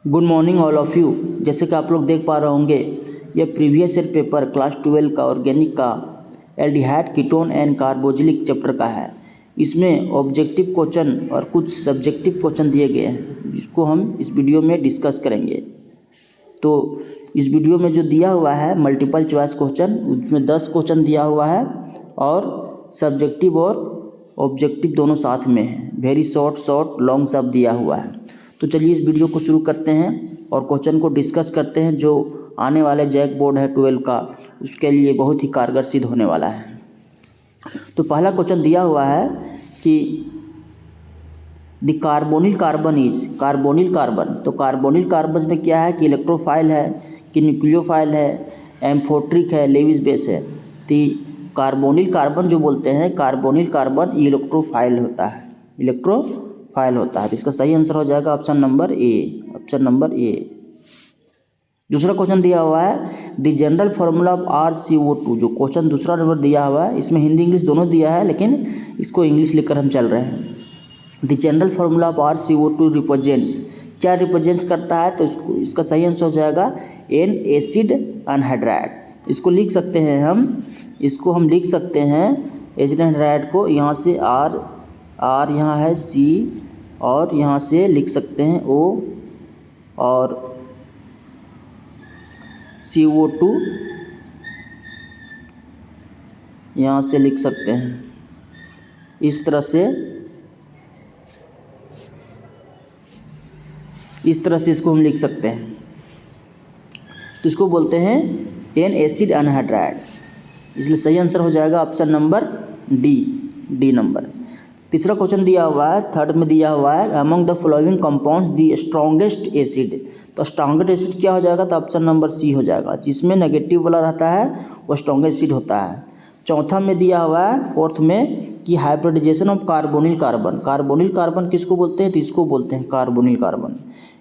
Good morning all of you. जैसे कि आप लोग देख पा रहे होंगे, यह प्रीवियस ईयर पेपर क्लास 12 का ऑर्गेनिक का एल्डिहाइड कीटोन एंड कार्बोजिलिक चैप्टर का है। इसमें ऑब्जेक्टिव क्वेश्चन और कुछ सब्जेक्टिव क्वेश्चन दिए गए हैं, जिसको हम इस वीडियो में डिस्कस करेंगे। तो इस वीडियो में जो दिया हुआ है मल्टीपल चॉइस क्वेश्चन, उसमें 10 क्वेश्चन दिया हुआ है और सब्जेक्टिव और ऑब्जेक्टिव दोनों साथ में है। वेरी शॉर्ट लॉन्ग सब दिया हुआ है। तो चलिए इस वीडियो को शुरू करते हैं और क्वेश्चन को डिस्कस करते हैं, जो आने वाले जैक बोर्ड है 12 का, उसके लिए बहुत ही कारगर सिद्ध होने वाला है। तो पहला क्वेश्चन दिया हुआ है कि the carbonyl carbon is carbonyl carbon. तो कार्बोनिल कार्बन में क्या है कि इलेक्ट्रोफाइल है कि न्यूक्लियोफाइल है, एम्फोट्रिक है, लेविस बेस है। तो कार्बोनिल कार्बन जो बोलते हैं, कार्बोनिल कार्बन इलेक्ट्रोफाइल होता है, इलेक्ट्रोफाइल होता है। तो इसका सही आंसर हो जाएगा option number A, option number A. दूसरा क्वेश्चन दिया हुआ है the general formula of RCO2। जो क्वेश्चन दूसरा नंबर दिया हुआ है, इसमें हिंदी इंग्लिश दोनों दिया है, लेकिन इसको इंग्लिश लेकर हम चल रहे हैं। The general formula of RCO2 represents, क्या रिप्रेजेंट्स करता है? तो इसका सही आंसर हो जाएगा एन एसिड अनहाइड्राइड। इसको लिख सकते हैं हम, इसको हम लिख सकते हैं एसिड अनहाइड्राइड को, यहाँ से आर यहाँ है C, और यहाँ से लिख सकते हैं O, और CO2 यहाँ से लिख सकते हैं। इस तरह से इसको हम लिख सकते हैं। तो इसको बोलते हैं एन एसिड अनहाइड्राइड, इसलिए सही आंसर हो जाएगा ऑप्शन नंबर डी नंबर। तीसरा क्वेश्चन दिया हुआ है, थर्ड में दिया हुआ है among the following compounds the strongest acid. तो स्ट्रॉन्गेस्ट एसिड क्या हो जाएगा? तो ऑप्शन नंबर सी हो जाएगा। जिसमें नेगेटिव वाला रहता है वो स्ट्रॉन्गेस्ट एसिड होता है। चौथा में दिया हुआ है, फोर्थ में, कि hybridisation of carbonyl carbon. Carbonyl carbon किसको बोलते हैं? तो इसको बोलते हैं कार्बोनिल कार्बन।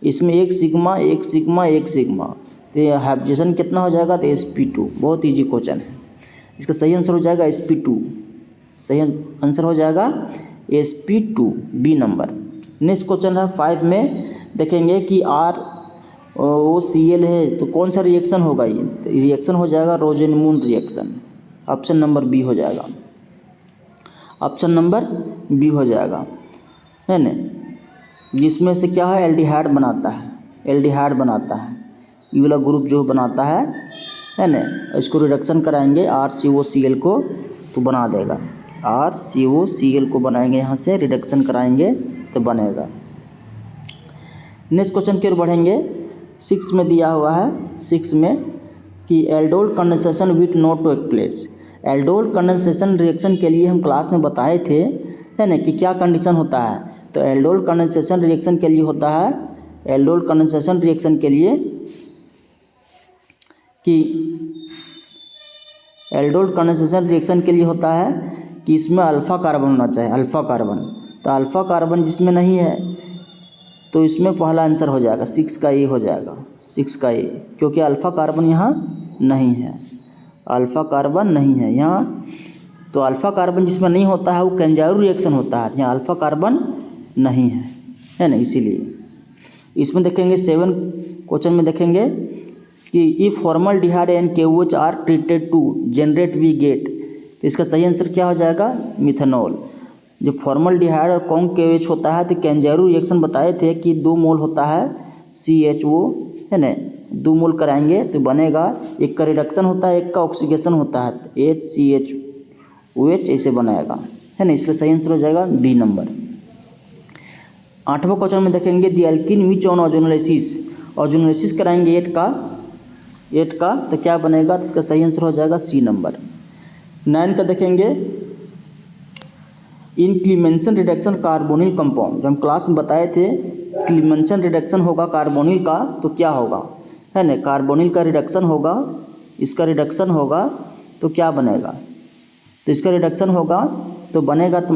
इसमें एक सिग्मा एक सिग्मा एक सिग्मा, तो हाइब्रिडाइजेशन कितना हो जाएगा? तो sp2। बहुत ईजी क्वेश्चन है। इसका सही आंसर हो जाएगा sp2, सही आंसर हो जाएगा sp2, B number. Next question है 5 में, देखेंगे कि ROCl है, तो कौन सा रिएक्शन होगा ये? तो रिएक्शन हो जाएगा रोजेनमून रिएक्शन, ऑप्शन नंबर बी हो जाएगा, ऑप्शन नंबर बी हो जाएगा, है ना। जिसमें से क्या है, एल्डिहाइड बनाता है, एल्डिहाइड बनाता है, ये वाला ग्रुप जो बनाता है ना। इसको रिडक्शन कराएंगे RCOCl को, तो बना देगा। RCOCl को बनाएंगे, यहाँ से रिडक्शन कराएंगे तो बनेगा। नेक्स्ट क्वेश्चन की ओर बढ़ेंगे। 6 में दिया हुआ है, 6 में, कि aldol condensation with not take place. Aldol condensation reaction के लिए हम क्लास में बताए थे, है ना, कि क्या कंडीशन होता है। तो एल्डोल कंडेंसेशन रिएक्शन के लिए होता है, एल्डोल कंडेंसेशन रिएक्शन के लिए, कि एल्डोल कंडेंसेशन रिएक्शन के लिए होता है कि इसमें अल्फ़ा कार्बन होना चाहिए, अल्फ़ा कार्बन। तो अल्फ़ा कार्बन जिसमें नहीं है, तो इसमें पहला आंसर हो जाएगा 6 का ए हो जाएगा, 6 का ए, क्योंकि अल्फ़ा कार्बन यहाँ नहीं है, अल्फ़ा कार्बन नहीं है यहाँ। तो अल्फ़ा कार्बन जिसमें नहीं होता है वो केंजारू रिएक्शन होता है, यहाँ अल्फ़ा कार्बन नहीं है ना, इसीलिए। इसमें देखेंगे 7 क्वेश्चन में देखेंगे कि if formaldehyde and KOH are treated to generate we get. तो इसका सही आंसर क्या हो जाएगा? मिथेनॉल। जो फॉर्मल्डिहाइड और कौन KOH होता है, तो केंजारू रिएक्शन बताए थे कि 2 मोल होता है CHO, है ना, 2 मोल कराएंगे तो बनेगा। एक का रिडक्शन होता है, एक का ऑक्सीडेशन होता है, HCHOH ऐसे बनाएगा, है ना, इसलिए सही आंसर हो जाएगा बी नंबर। 8वां क्वेश्चन में देखेंगे the alkene which on ozonolysis. Ozonolysis कराएंगे 8 का, तो क्या बनेगा? तो इसका सही आंसर हो जाएगा सी नंबर। 9 का देखेंगे इन क्लीमेंसन रिडक्शन कार्बोनिल कंपाउंड। जो हम क्लास में बताए थे क्लीमेंसन रिडक्शन होगा कार्बोनिल का, तो क्या होगा, है ना, कार्बोनिल का रिडक्शन होगा, इसका रिडक्शन होगा तो क्या बनेगा? तो इसका रिडक्शन होगा तो बनेगा, तो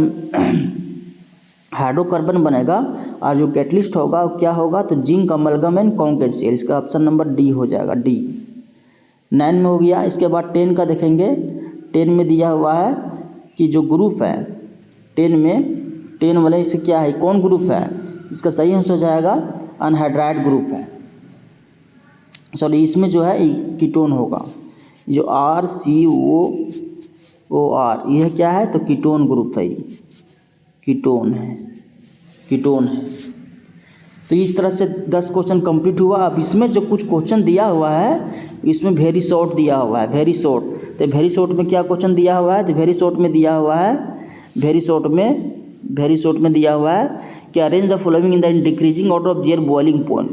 हाइड्रोकार्बन बनेगा, और जो कैटलिस्ट होगा वो क्या होगा? तो जिंक अमलगम एंड कॉन्केंसियल, इसका ऑप्शन नंबर डी हो जाएगा, डी। 9 में हो गया। इसके बाद 10 का देखेंगे। 10 में दिया हुआ है कि जो ग्रुप है 10 वाले, इससे क्या है, कौन ग्रुप है? इसका सही आंसर हो जाएगा अनहाइड्राइड ग्रुप है, सॉरी इसमें जो है कीटोन होगा। जो RCOOR यह क्या है, तो कीटोन ग्रुप है, कीटोन है। तो इस तरह से 10 क्वेश्चन कंप्लीट हुआ। अब इसमें जो कुछ क्वेश्चन दिया हुआ है इसमें वेरी शॉर्ट दिया हुआ है, वेरी शॉर्ट। तो वेरी शॉर्ट में क्या क्वेश्चन दिया हुआ है, तो वेरी शॉर्ट में दिया हुआ है कि arrange the following in the decreasing order of their boiling point,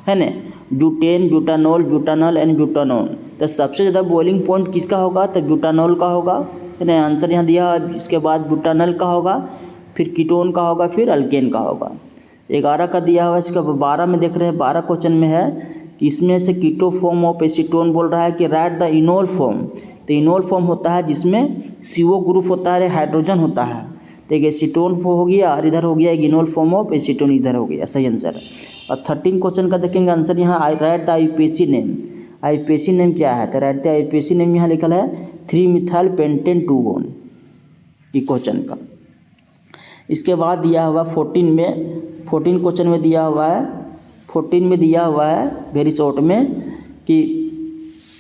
है ना, butane, butanol, butanol and butanol. तो सबसे ज़्यादा बॉइलिंग पॉइंट किसका होगा, तो ब्यूटानॉल का होगा, है ना, आंसर यहाँ दिया है। इसके बाद ब्यूटानॉल का होगा, फिर कीटोन का होगा, फिर अल्केन का होगा। 11 का दिया हुआ है। इसका 12 में देख रहे हैं, 12 क्वेश्चन में है कि इसमें से कीटो फॉर्म ऑफ एसीटोन बोल रहा है कि राइट द इनोल फॉर्म। तो इनोल फॉर्म होता है जिसमें CO ग्रुप होता है, हाइड्रोजन होता है। तो एक एसीटोन हो गया और इधर हो गया एक इनोल फॉर्म ऑफ एसीटोन, इधर हो गया, सही आंसर। और 13 क्वेश्चन का देखेंगे आंसर यहाँ, right the IUPAC name. IUPAC name क्या है, तो राइट द IUPAC नेम यहाँ लिखा है 3-methyl pentane 2-1 ई क्वेश्चन का। इसके बाद दिया हुआ 14 क्वेश्चन में दिया हुआ है, 14 में दिया हुआ है वेरी शॉर्ट में कि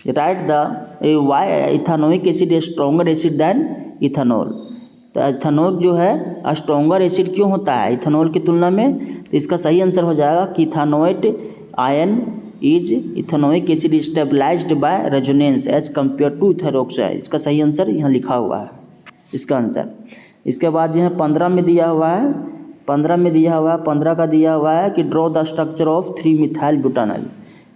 write the why ethanoic acid a stronger acid than ethanol. तो इथानोइक जो है स्ट्रॉन्गर एसिड क्यों होता है इथानॉल की तुलना में, तो इसका सही आंसर हो जाएगा कि ethanoate ion is ethanoic acid stabilised by resonance as compared to ethoxide. इसका सही आंसर यहाँ लिखा हुआ है, इसका आंसर। इसके बाद यहाँ 15 में दिया हुआ है, 15 का दिया हुआ है कि draw the structure of 3-methyl butanol.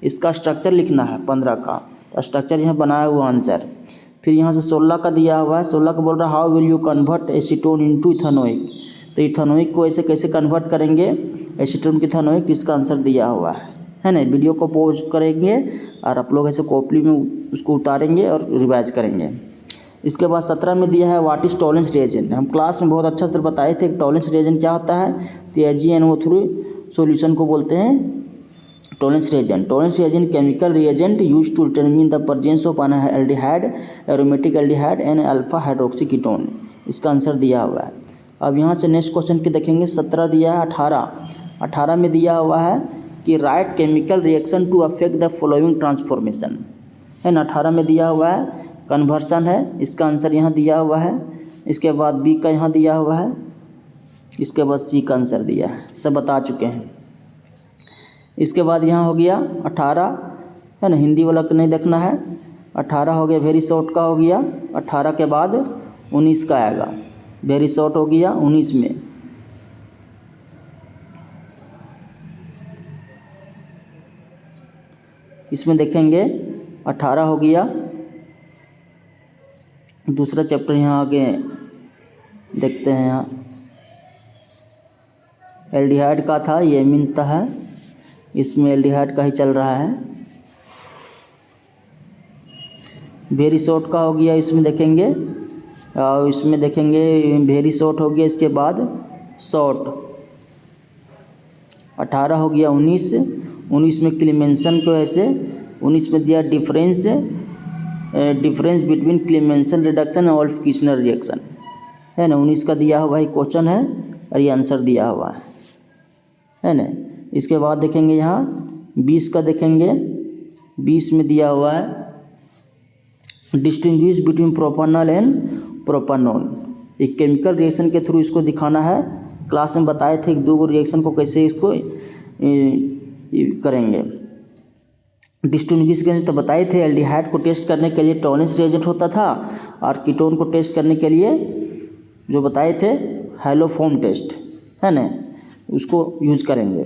इसका स्ट्रक्चर लिखना है 15 का, तो स्ट्रक्चर यहाँ बनाया हुआ आंसर। फिर यहाँ से 16 का दिया हुआ है, 16 का बोल रहा है how will you convert acetone into ethanoic. तो इथानोइक को ऐसे कैसे कन्वर्ट करेंगे एसीटोन की इथानोइक, इसका आंसर दिया हुआ है ना। वीडियो को पॉज करेंगे और आप लोग ऐसे कॉपी में उसको उतारेंगे और रिवाइज करेंगे। इसके बाद 17 में दिया है व्हाट इज टॉलेंस रिएजेंट। हम क्लास में बहुत अच्छा से बताए थे कि टॉलेंस रिएजेंट क्या होता है, तो AgNO3 सॉल्यूशन को बोलते हैं Tollens reagent. Tollens reagent chemical reagent use to determine the presence of aldehyde, aromatic aldehyde and alpha hydroxy ketone. इसका आंसर दिया हुआ है। अब यहाँ से नेक्स्ट क्वेश्चन के देखेंगे, 17 दिया है। 18 में दिया हुआ है कि write chemical reaction to affect the following transformation, है ना। 18 में दिया हुआ है कन्वर्सन है, इसका आंसर यहाँ दिया हुआ है। इसके बाद B का यहाँ दिया हुआ है, इसके बाद C का आंसर दिया है, सब बता चुके हैं। इसके बाद यहाँ हो गया 18, है ना, हिंदी वाला को नहीं देखना है। 18 हो गया, वेरी शॉर्ट का हो गया। 18 के बाद 19 का आएगा, वेरी शॉर्ट हो गया 19 में। इसमें देखेंगे 18 हो गया। दूसरा चैप्टर यहाँ आगे देखते हैं, यहाँ एल्डिहाइड का था, ये एमीनता है, इसमें एल्डिहाइड का ही चल रहा है। वेरी शॉर्ट का हो गया, इसमें देखेंगे, और इसमें देखेंगे वेरी शॉर्ट हो गया। इसके बाद शॉर्ट 18 हो गया। 19 में क्लीमेंसन को ऐसे, 19 में दिया डिफरेंस बिटवीन क्लीमेंसन रिडक्शन और वोल्फ किचनर रिएक्शन, है ना। 19 का दिया हुआ ही क्वेश्चन है और ये आंसर दिया हुआ है ना। इसके बाद देखेंगे यहाँ 20 का देखेंगे, 20 में दिया हुआ है डिस्टिंग्विश बिटवीन प्रोपानॉल एंड प्रोपानोल। एक केमिकल रिएक्शन के थ्रू इसको दिखाना है। क्लास में बताए थे कि 2 रिएक्शन को कैसे इसको करेंगे। डिस्टिंग्विश के तो बताए थे, एल्डिहाइड को टेस्ट करने के लिए टॉलेंस रिएजेंट होता था और कीटोन को टेस्ट करने के लिए जो बताए थे हैलोफॉर्म टेस्ट, है ना, उसको यूज करेंगे।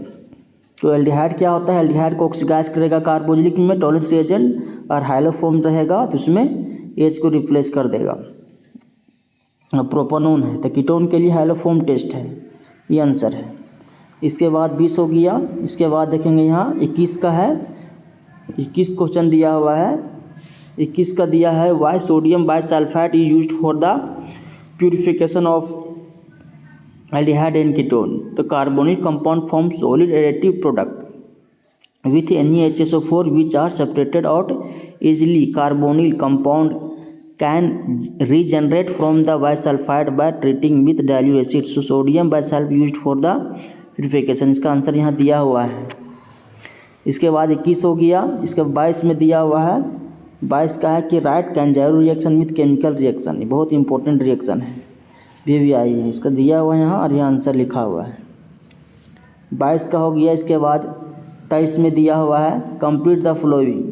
तो एल्डिहाइड क्या होता है, एल्डिहाइड को ऑक्सीडाइज करेगा कार्बोक्सिलिक में टॉलेंस रिएजेंट, और हैलोफॉर्म रहेगा तो उसमें H को रिप्लेस कर देगा। प्रोपानोन है तो कीटोन के लिए हैलोफॉर्म टेस्ट है, ये आंसर है। इसके बाद 20 हो गया। इसके बाद देखेंगे यहाँ 21 का है, 21 क्वेश्चन दिया हुआ है। 21 का दिया है why sodium bisulphite is used for the purification of aldehyde and ketone. तो carbonic compound form solid additive product with NeHSO4 which are separated out easily. Carbonyl compound can regenerate from the bisulfide by treating with dilute acid. So sodium bisulfite used for the purification. इसका answer यहाँ दिया हुआ है। इसके बाद 21 हो गया। इसके 22 में दिया हुआ है, 22 का है कि right Cannizzaro reaction with chemical reaction. ये बहुत इंपॉर्टेंट रिएक्शन है, भी आई है, इसका दिया हुआ है यहाँ और यहाँ आंसर लिखा हुआ है। 22 का हो गया। इसके बाद 23 में दिया हुआ है कंप्लीट द फॉलोइंग,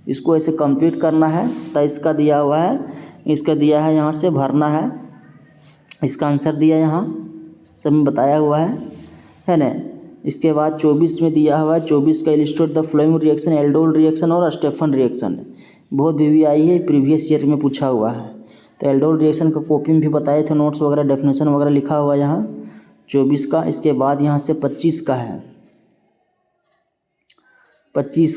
इसको ऐसे कंप्लीट करना है। 23 का दिया हुआ है, इसका दिया है यहाँ से भरना है, इसका आंसर दिया यहाँ सब में बताया हुआ है ना। इसके बाद 24 में दिया हुआ है, 24 का illustrate the flowing reaction, aldol reaction और स्टेफन रिएक्शन। बहुत भी आई है, प्रीवियस ईयर में पूछा हुआ है। तो एल्डोल रिएक्शन का कॉपी में भी बताए थे, नोट्स वगैरह डेफिनेशन वगैरह लिखा हुआ है यहाँ 24 का। इसके बाद यहाँ से 25 का है, 25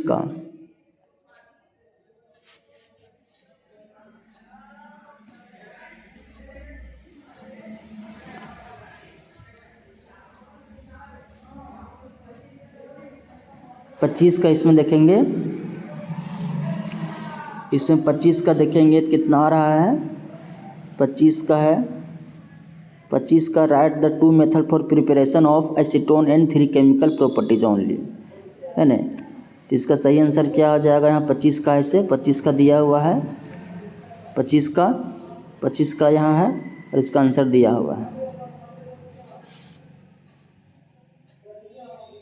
का इसमें देखेंगे, इसमें 25 का देखेंगे कितना आ रहा है। 25 का है, 25 का right the two method for preparation of acetone and 3 chemical properties only, है ना। तो इसका सही आंसर क्या हो जाएगा यहाँ 25 का, ऐसे 25 का दिया हुआ है, 25 का यहाँ है और इसका आंसर दिया हुआ है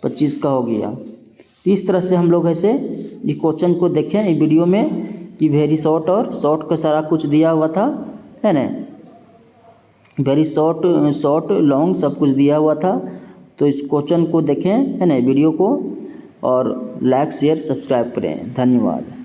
25 का हो गया। इस तरह से हम लोग ऐसे ये क्वेश्चन को देखें ये वीडियो में कि वेरी शॉर्ट और शॉर्ट का सारा कुछ दिया हुआ था, है ना। वेरी शॉर्ट लॉन्ग सब कुछ दिया हुआ था। तो इस क्वेश्चन को देखें, है ना, वीडियो को, और लाइक शेयर सब्सक्राइब करें। धन्यवाद।